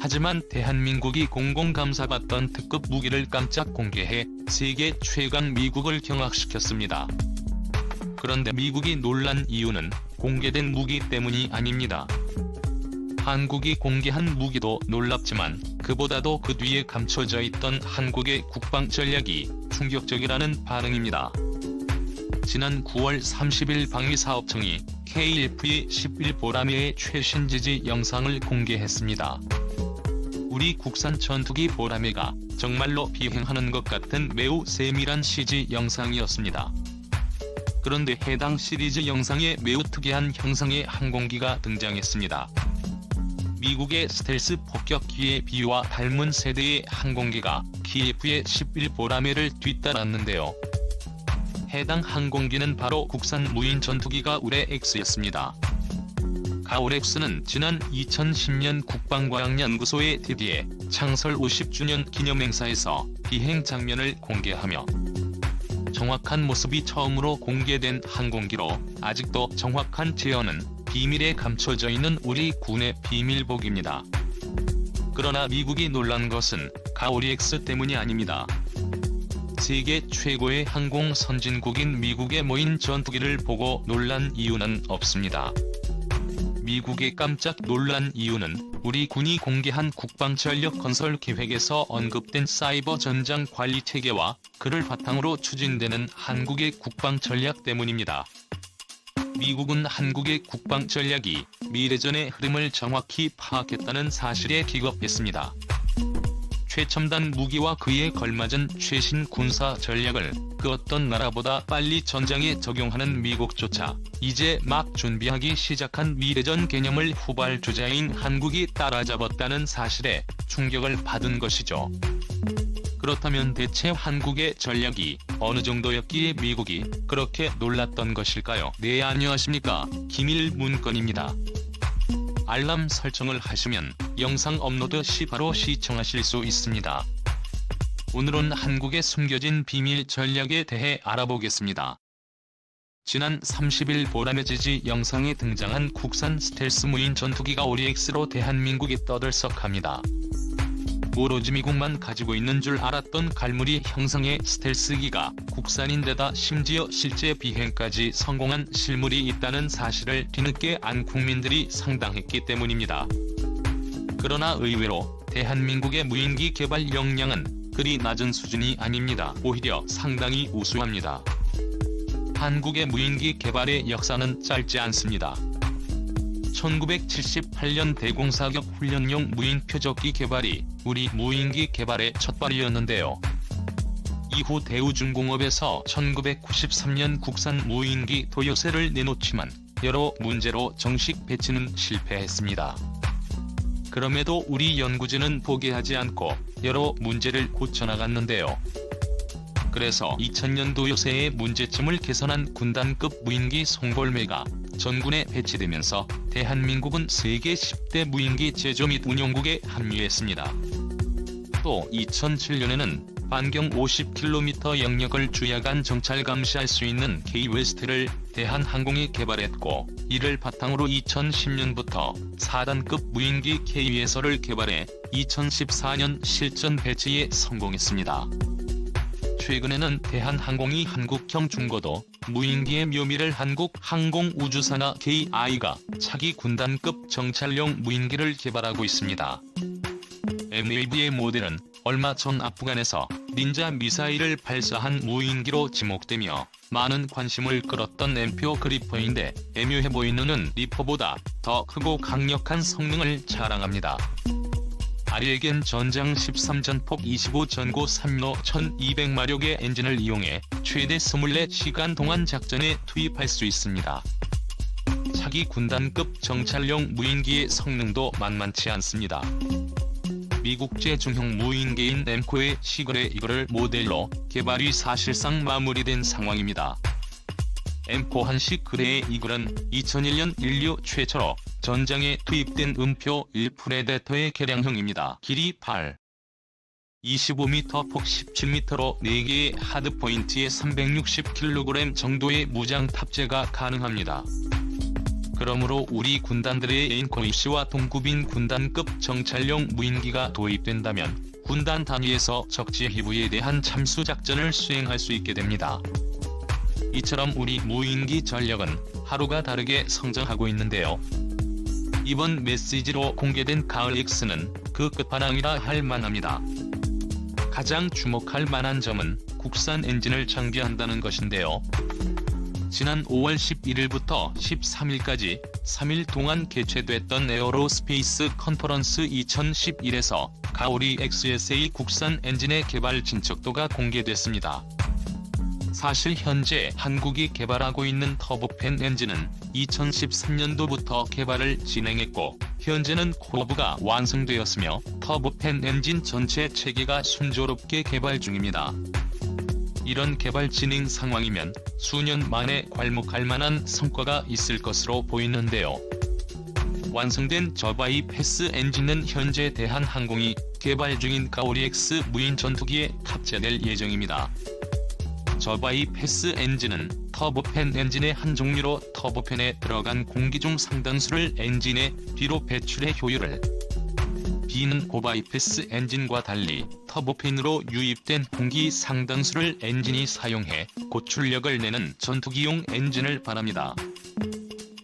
하지만 대한민국이 공공감사받던 특급 무기를 깜짝 공개해 세계 최강 미국을 경악시켰습니다. 그런데 미국이 놀란 이유는 공개된 무기 때문이 아닙니다. 한국이 공개한 무기도 놀랍지만 그보다도 그 뒤에 감춰져 있던 한국의 국방 전략이 충격적이라는 반응입니다. 지난 9월 30일 방위사업청이 KF-11 보라매의 최신 지지 영상을 공개했습니다. 우리 국산 전투기 보라매가 정말로 비행하는 것 같은 매우 세밀한 CG 영상이었습니다. 그런데 해당 시리즈 영상에 매우 특이한 형상의 항공기가 등장했습니다. 미국의 스텔스 폭격기의 비와 닮은 세대의 항공기가 KF의 11 보라매를 뒤따랐는데요. 해당 항공기는 바로 국산 무인 전투기가 가오렉스였습니다. 가오렉스는 지난 2010년 국방과학연구소의 DDE 창설 50주년 기념행사에서 비행 장면을 공개하며 정확한 모습이 처음으로 공개된 항공기로 아직도 정확한 제어는 비밀에 감춰져 있는 우리 군의 비밀복입니다. 그러나 미국이 놀란 것은 가오렉스 때문이 아닙니다. 세계 최고의 항공 선진국인 미국에 모인 전투기를 보고 놀란 이유는 없습니다. 미국이 깜짝 놀란 이유는 우리 군이 공개한 국방전력 건설 계획에서 언급된 사이버 전장 관리 체계와 그를 바탕으로 추진되는 한국의 국방 전략 때문입니다. 미국은 한국의 국방 전략이 미래전의 흐름을 정확히 파악했다는 사실에 기겁했습니다. 최첨단 무기와 그에 걸맞은 최신 군사 전략을 그 어떤 나라보다 빨리 전장에 적용하는 미국조차 이제 막 준비하기 시작한 미래전 개념을 후발주자인 한국이 따라잡았다는 사실에 충격을 받은 것이죠. 그렇다면 대체 한국의 전략이 어느 정도였기에 미국이 그렇게 놀랐던 것일까요? 네, 안녕하십니까, 김일문건입니다. 알람 설정을 하시면 영상 업로드 시 바로 시청하실 수 있습니다. 오늘은 한국의 숨겨진 비밀 전략에 대해 알아보겠습니다. 지난 30일 보라매 지지 영상에 등장한 국산 스텔스 무인 전투기 가오렉스로 대한민국이 떠들썩합니다. 오로지 미국만 가지고 있는 줄 알았던 갈무리 형상의 스텔스기가 국산인데다 심지어 실제 비행까지 성공한 실물이 있다는 사실을 뒤늦게 안 국민들이 상당했기 때문입니다. 그러나 의외로 대한민국의 무인기 개발 역량은 그리 낮은 수준이 아닙니다. 오히려 상당히 우수합니다. 한국의 무인기 개발의 역사는 짧지 않습니다. 1978년 대공사격 훈련용 무인 표적기 개발이 우리 무인기 개발의 첫발이었는데요. 이후 대우중공업에서 1993년 국산 무인기 도요새를 내놓지만 여러 문제로 정식 배치는 실패했습니다. 그럼에도 우리 연구진은 포기하지 않고 여러 문제를 고쳐나갔는데요. 그래서 2000년 도요새의 문제점을 개선한 군단급 무인기 송골매가 전군에 배치되면서 대한민국은 세계 10대 무인기 제조 및 운용국에 합류했습니다. 또 2007년에는 반경 50km 영역을 주야간 정찰 감시할 수 있는 K-웨스트를 대한항공이 개발했고, 이를 바탕으로 2010년부터 4단급 무인기 K-예서를 개발해 2014년 실전 배치에 성공했습니다. 최근에는 대한항공이 한국형 중고도 무인기의 묘미를 한국항공우주산하 KI가 차기 군단급 정찰용 무인기를 개발하고 있습니다. MAV의 모델은 얼마 전 아프간에서 닌자 미사일을 발사한 무인기로 지목되며 많은 관심을 끌었던 M-표 그리퍼인데 애묘해 보이는 리퍼보다 더 크고 강력한 성능을 자랑합니다. 아리에겐 전장 13전폭 25전고 3로 1200마력의 엔진을 이용해 최대 24시간 동안 작전에 투입할 수 있습니다. 차기 군단급 정찰용 무인기의 성능도 만만치 않습니다. 미국제 중형 무인기인 엠코의 시그레 이글을 모델로 개발이 사실상 마무리된 상황입니다. 엠코 한식 그레의 이글은 2001년 인류 최초로 전장에 투입된 음표 1 프레데터의 개량형입니다. 길이 25m, 폭 17m로 4개의 하드포인트에 360kg 정도의 무장 탑재가 가능합니다. 그러므로 우리 군단들의 에인코이시와 동급인 군단급 정찰용 무인기가 도입된다면 군단 단위에서 적지 해부에 대한 참수작전을 수행할 수 있게 됩니다. 이처럼 우리 무인기 전력은 하루가 다르게 성장하고 있는데요. 이번 메시지로 공개된 가을 X는 그 끝판왕이라 할 만합니다. 가장 주목할 만한 점은 국산 엔진을 장비한다는 것인데요. 지난 5월 11일부터 13일까지 3일 동안 개최됐던 에어로스페이스 컨퍼런스 2011에서 가오리 XSA 국산 엔진의 개발 진척도가 공개됐습니다. 사실 현재 한국이 개발하고 있는 터보팬 엔진은 2013년도부터 개발을 진행했고 현재는 코어부가 완성되었으며 터보팬 엔진 전체 체계가 순조롭게 개발 중입니다. 이런 개발 진행 상황이면 수년 만에 괄목할 만한 성과가 있을 것으로 보이는데요. 완성된 저바이 패스 엔진은 현재 대한항공이 개발 중인 가오리 X 무인 전투기에 탑재될 예정입니다. 저바이 패스 엔진은 터보팬 엔진의 한 종류로 터보팬에 들어간 공기 중 상당수를 엔진의 뒤로 배출해 효율을 B는 고바이패스 엔진과 달리 터보팬으로 유입된 공기 상당수를 엔진이 사용해 고출력을 내는 전투기용 엔진을 말합니다.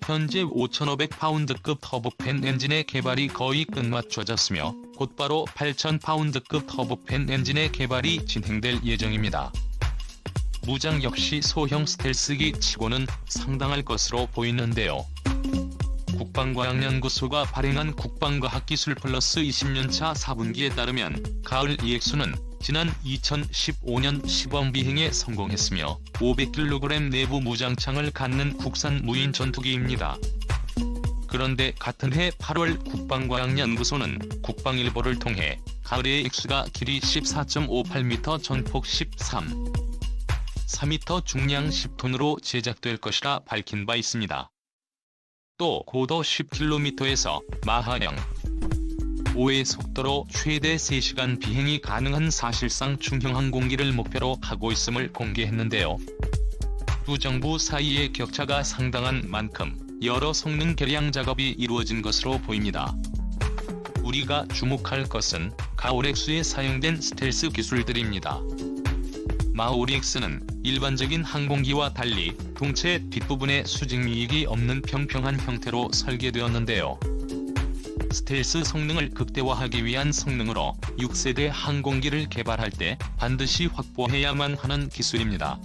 현재 5,500파운드급 터보팬 엔진의 개발이 거의 끝마쳐졌으며 곧바로 8,000파운드급 터보팬 엔진의 개발이 진행될 예정입니다. 무장 역시 소형 스텔스기 치고는 상당할 것으로 보이는데요. 국방과학연구소가 발행한 국방과학기술 플러스 20년차 4분기에 따르면 가을 EX는 지난 2015년 시범 비행에 성공했으며 500kg 내부 무장창을 갖는 국산 무인 전투기입니다. 그런데 같은 해 8월 국방과학연구소는 국방일보를 통해 가을의 X가 길이 14.58m, 전폭 4m, 중량 10톤으로 제작될 것이라 밝힌 바 있습니다. 또 고도 10km에서 마하형 5의 속도로 최대 3시간 비행이 가능한 사실상 중형 항공기를 목표로 하고 있음을 공개했는데요. 두 정부 사이의 격차가 상당한 만큼 여러 성능 개량 작업이 이루어진 것으로 보입니다. 우리가 주목할 것은 가오렉스에 사용된 스텔스 기술들입니다. 마오리엑스는 일반적인 항공기와 달리 동체 뒷부분에 수직미익이 없는 평평한 형태로 설계되었는데요. 스텔스 성능을 극대화하기 위한 성능으로 6세대 항공기를 개발할 때 반드시 확보해야만 하는 기술입니다.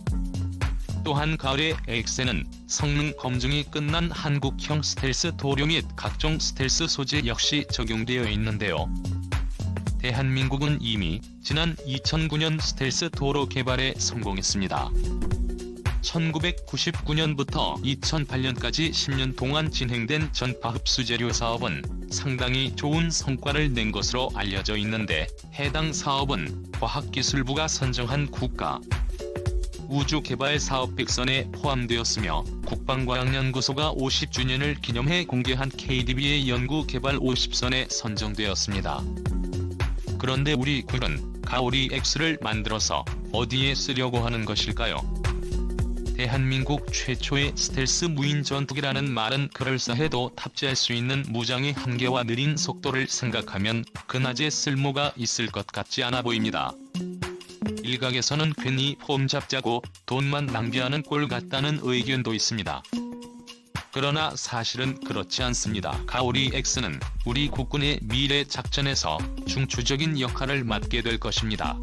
또한 가을의 X에는 성능 검증이 끝난 한국형 스텔스 도료 및 각종 스텔스 소재 역시 적용되어 있는데요. 대한민국은 이미 지난 2009년 스텔스 도로 개발에 성공했습니다. 1999년부터 2008년까지 10년 동안 진행된 전파 흡수 재료 사업은 상당히 좋은 성과를 낸 것으로 알려져 있는데 해당 사업은 과학기술부가 선정한 국가 우주개발 사업 100선에 포함되었으며 국방과학연구소가 50주년을 기념해 공개한 KDB의 연구개발 50선에 선정되었습니다. 그런데 우리 군은 가오리 X를 만들어서 어디에 쓰려고 하는 것일까요? 대한민국 최초의 스텔스 무인 전투기라는 말은 그럴싸해도 탑재할 수 있는 무장의 한계와 느린 속도를 생각하면 그나마 쓸모가 있을 것 같지 않아 보입니다. 일각에서는 괜히 폼 잡자고 돈만 낭비하는 꼴 같다는 의견도 있습니다. 그러나 사실은 그렇지 않습니다. 가오리 X는 우리 국군의 미래 작전에서 중추적인 역할을 맡게 될 것입니다.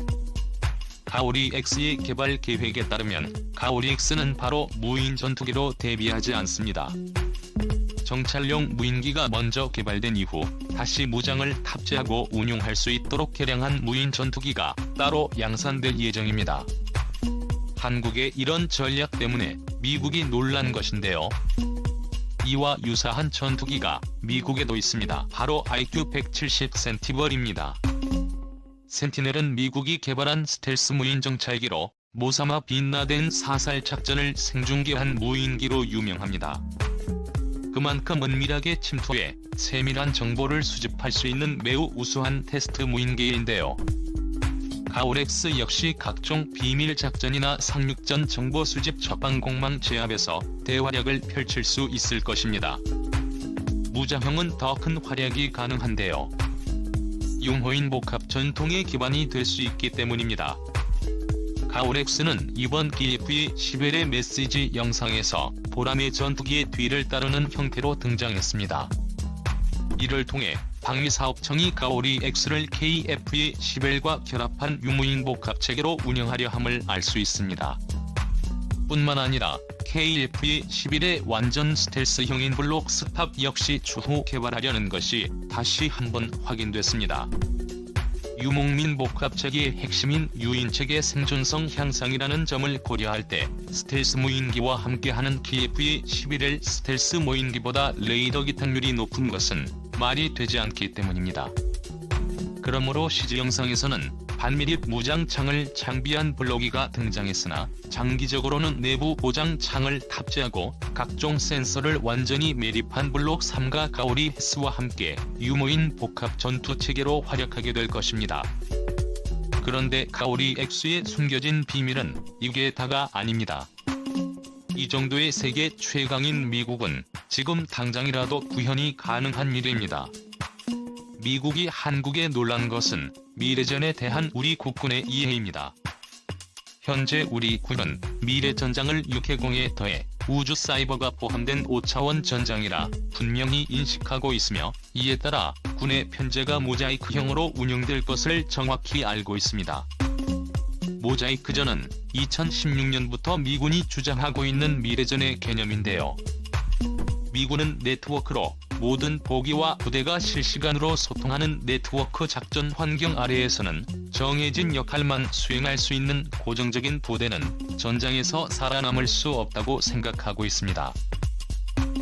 가오리 X의 개발 계획에 따르면 가오리 X는 바로 무인 전투기로 대비하지 않습니다. 정찰용 무인기가 먼저 개발된 이후 다시 무장을 탑재하고 운용할 수 있도록 개량한 무인 전투기가 따로 양산될 예정입니다. 한국의 이런 전략 때문에 미국이 놀란 것인데요. 이와 유사한 전투기가 미국에도 있습니다. 바로 IQ-170 센티벌입니다. 센티넬은 미국이 개발한 스텔스 무인 정찰기로 모사마 빈라덴 사살 작전을 생중계한 무인기로 유명합니다. 그만큼 은밀하게 침투해 세밀한 정보를 수집할 수 있는 매우 우수한 테스트 무인기인데요. 가오렉스 역시 각종 비밀 작전이나 상륙전 정보 수집 저항공망 제압에서 대활약을 펼칠 수 있을 것입니다. 무자형은 더 큰 활약이 가능한데요. 융호인 복합 전통의 기반이 될 수 있기 때문입니다. 가오렉스는 이번 KF-11의 메시지 영상에서 보람의 전투기의 뒤를 따르는 형태로 등장했습니다. 이를 통해 방위사업청이 가오리-X를 KF-11과 결합한 유무인 복합체계로 운영하려 함을 알 수 있습니다. 뿐만 아니라 KF-11의 완전 스텔스형인 블록 스탑 역시 추후 개발하려는 것이 다시 한번 확인됐습니다. 유목민 복합체계의 핵심인 유인체계 생존성 향상이라는 점을 고려할 때 스텔스 무인기와 함께하는 KF-11의 스텔스 무인기보다 레이더 기탁률이 높은 것은 말이 되지 않기 때문입니다. 그러므로 CG 영상에서는 반미립 무장창을 장비한 블로기가 등장했으나 장기적으로는 내부 보장창을 탑재하고 각종 센서를 완전히 매립한 블록 3가 가오리-X와 함께 유무인 복합 전투체계로 활약하게 될 것입니다. 그런데 가오리-X의 숨겨진 비밀은 이게 다가 아닙니다. 이 정도의 세계 최강인 미국은 지금 당장이라도 구현이 가능한 일입니다. 미국이 한국에 놀란 것은 미래전에 대한 우리 국군의 이해입니다. 현재 우리 군은 미래전장을 육해공에 더해 우주 사이버가 포함된 5차원 전장이라 분명히 인식하고 있으며 이에 따라 군의 편제가 모자이크형으로 운영될 것을 정확히 알고 있습니다. 모자이크전은 2016년부터 미군이 주장하고 있는 미래전의 개념인데요. 미군은 네트워크로 모든 보기와 부대가 실시간으로 소통하는 네트워크 작전 환경 아래에서는 정해진 역할만 수행할 수 있는 고정적인 부대는 전장에서 살아남을 수 없다고 생각하고 있습니다.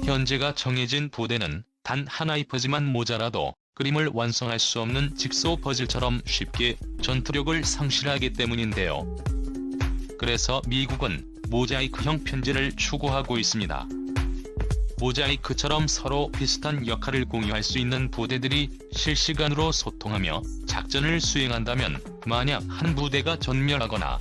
현재가 정해진 부대는 단 하나의 퍼즐만 모자라도 그림을 완성할 수 없는 직소 퍼즐처럼 쉽게 전투력을 상실하기 때문인데요. 그래서 미국은 모자이크형 편제를 추구하고 있습니다. 모자이크처럼 서로 비슷한 역할을 공유할 수 있는 부대들이 실시간으로 소통하며 작전을 수행한다면 만약 한 부대가 전멸하거나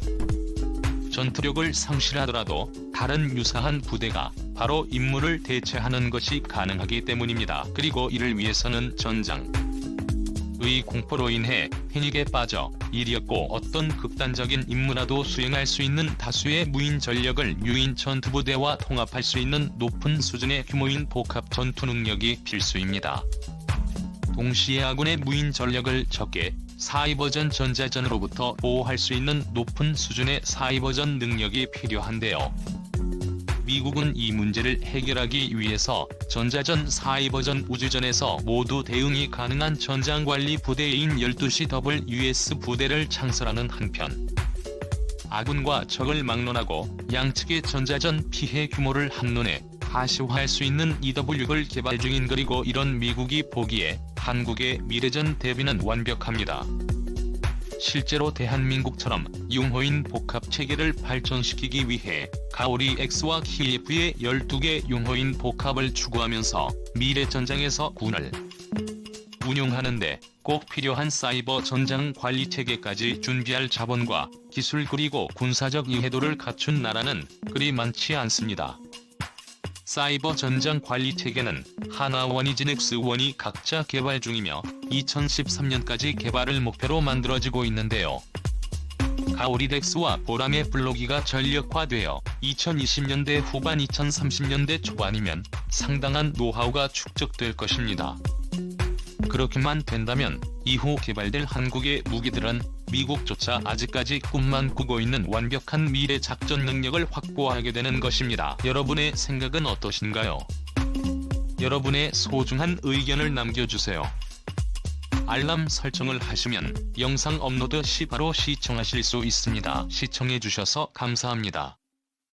전투력을 상실하더라도 다른 유사한 부대가 바로 임무를 대체하는 것이 가능하기 때문입니다. 그리고 이를 위해서는 전장의 공포로 인해 패닉에 빠져 이리없고 어떤 극단적인 임무라도 수행할 수 있는 다수의 무인 전력을 유인 전투부대와 통합할 수 있는 높은 수준의 규모인 복합 전투 능력이 필수입니다. 동시에 아군의 무인 전력을 적게 사이버전 전자전으로부터 보호할 수 있는 높은 수준의 사이버전 능력이 필요한데요. 미국은 이 문제를 해결하기 위해서 전자전, 사이버전, 우주전에서 모두 대응이 가능한 전장관리 부대인 12시 WS 부대를 창설하는 한편 아군과 적을 막론하고 양측의 전자전 피해 규모를 한눈에 가시화할 수 있는 EW를 개발 중인 그리고 이런 미국이 보기에 한국의 미래전 대비는 완벽합니다. 실제로 대한민국처럼 융호인 복합체계를 발전시키기 위해 가오리-X와 KF의 12개 융호인 복합을 추구하면서 미래전장에서 군을 운용하는데 꼭 필요한 사이버 전장 관리체계까지 준비할 자본과 기술 그리고 군사적 이해도를 갖춘 나라는 그리 많지 않습니다. 사이버 전장 관리 체계는 하나원이 지넥스1이 각자 개발 중이며 2013년까지 개발을 목표로 만들어지고 있는데요. 가오리-X와 보람의 블로기가 전력화되어 2020년대 후반 2030년대 초반이면 상당한 노하우가 축적될 것입니다. 그렇게만 된다면 이후 개발될 한국의 무기들은 미국조차 아직까지 꿈만 꾸고 있는 완벽한 미래 작전 능력을 확보하게 되는 것입니다. 여러분의 생각은 어떠신가요? 여러분의 소중한 의견을 남겨주세요. 알람 설정을 하시면 영상 업로드 시 바로 시청하실 수 있습니다. 시청해주셔서 감사합니다.